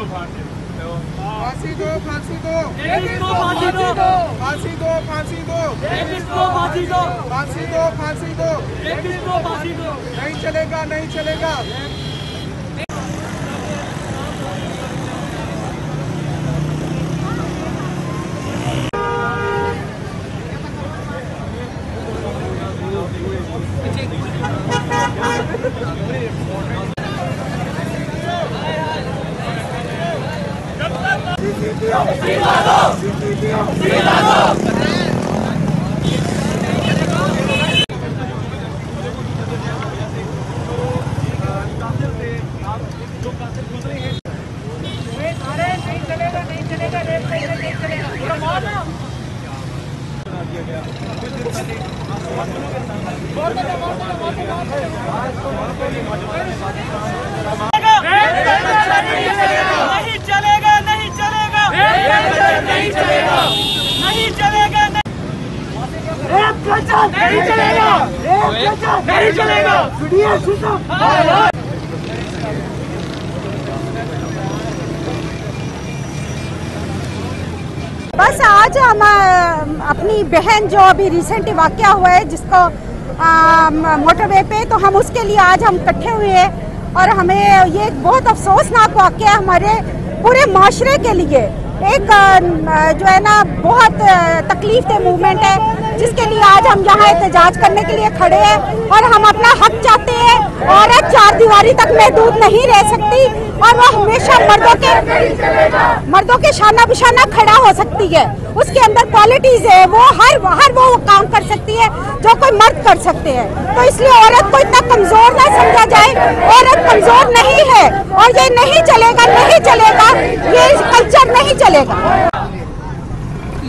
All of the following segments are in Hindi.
फांसी दो, फांसी दो, फांसी दो, फांसी दो, फांसी दो, फांसी दो, फांसी दो, फांसी दो, नहीं चलेगा, नहीं चलेगा। नहीं चलेगा, नहीं चलेगा, नहीं चलेगा, नहीं चलेगा, नहीं चलेगा, नहीं चलेगा। बस आज हम अपनी बहन जो अभी रिसेंटली वाकया हुआ है जिसको मोटरवे पे, तो हम उसके लिए आज हम इकट्ठे हुए हैं और हमें ये एक बहुत अफसोसनाक वाकया हमारे पूरे माशरे के लिए एक जो है ना बहुत तकलीफ दे मूवमेंट है, जिसके लिए आज हम यहाँ एहतजाज करने के लिए खड़े हैं और हम अपना हक चाहते हैं। औरत चार दीवारी तक महदूद नहीं रह सकती और वो हमेशा मर्दों के शाना बिशाना खड़ा हो सकती है। उसके अंदर क्वालिटीज है, वो हर वो काम कर सकती है जो कोई मर्द कर सकते हैं। तो इसलिए औरत को इतना कमजोर ना समझा जाए, औरत कमजोर नहीं है और ये नहीं चलेगा, नहीं चलेगा, ये कल्चर नहीं चलेगा।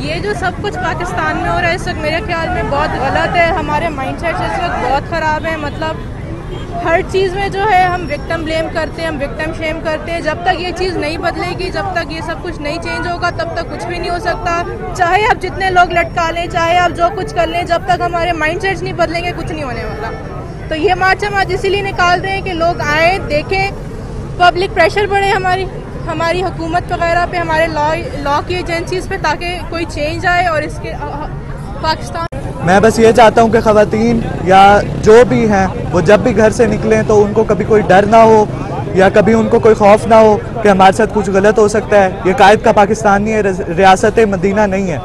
ये जो सब कुछ पाकिस्तान में हो रहा है इस वक्त मेरे ख्याल में बहुत गलत है। हमारे माइंडसेट इस वक्त बहुत ख़राब है। मतलब हर चीज़ में जो है हम विक्टिम ब्लेम करते हैं, हम विक्टिम शेम करते हैं। जब तक ये चीज़ नहीं बदलेगी, जब तक ये सब कुछ नहीं चेंज होगा, तब तक कुछ भी नहीं हो सकता। चाहे आप जितने लोग लटका लें, चाहे आप जो कुछ कर लें, जब तक हमारे माइंडसेट्स नहीं बदलेंगे कुछ नहीं होने वाला। तो ये मार्च हम आज इसीलिए निकाल रहे हैं कि लोग आए, देखें, पब्लिक प्रेशर बढ़े हमारी हुकूमत वगैरह पे, हमारे लॉ की एजेंसीज पे, ताकि कोई चेंज आए और इसके पाकिस्तान। मैं बस ये चाहता हूँ कि ख़वातीन या जो भी हैं वो जब भी घर से निकलें तो उनको कभी कोई डर ना हो या कभी उनको कोई खौफ ना हो कि हमारे साथ कुछ गलत हो सकता है। ये कायद का पाकिस्तान नहीं है, रियासत मदीना नहीं है।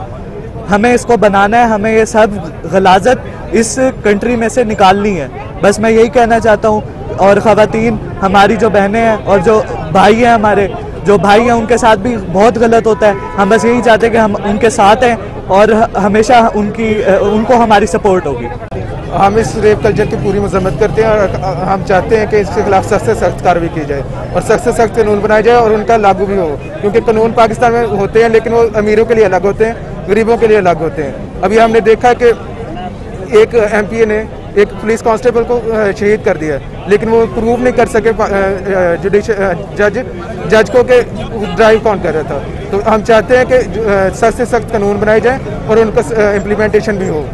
हमें इसको बनाना है, हमें ये सब गलाजत इस कंट्री में से निकालनी है। बस मैं यही कहना चाहता हूँ। और ख़वातीन हमारी जो बहनें हैं और जो भाई हैं, हमारे जो भाई हैं उनके साथ भी बहुत गलत होता है। हम बस यही चाहते हैं कि हम उनके साथ हैं और हमेशा उनको हमारी सपोर्ट होगी। हम इस रेप कल्चर की पूरी मजम्मत करते हैं और हम चाहते हैं कि इसके खिलाफ सख्त से सख्त कार्रवाई की जाए और सख्त से सख्त कानून बनाए जाए और उनका लागू भी हो, क्योंकि कानून पाकिस्तान में होते हैं लेकिन वो अमीरों के लिए अलग होते हैं, गरीबों के लिए अलग होते हैं। अभी हमने देखा कि एक MPA ने एक पुलिस कांस्टेबल को शहीद कर दिया, लेकिन वो प्रूव नहीं कर सके जज को कि ड्राइव कौन कर रहा था। तो हम चाहते हैं कि सख्त से सख्त कानून बनाए जाए और उनका इम्प्लीमेंटेशन भी हो।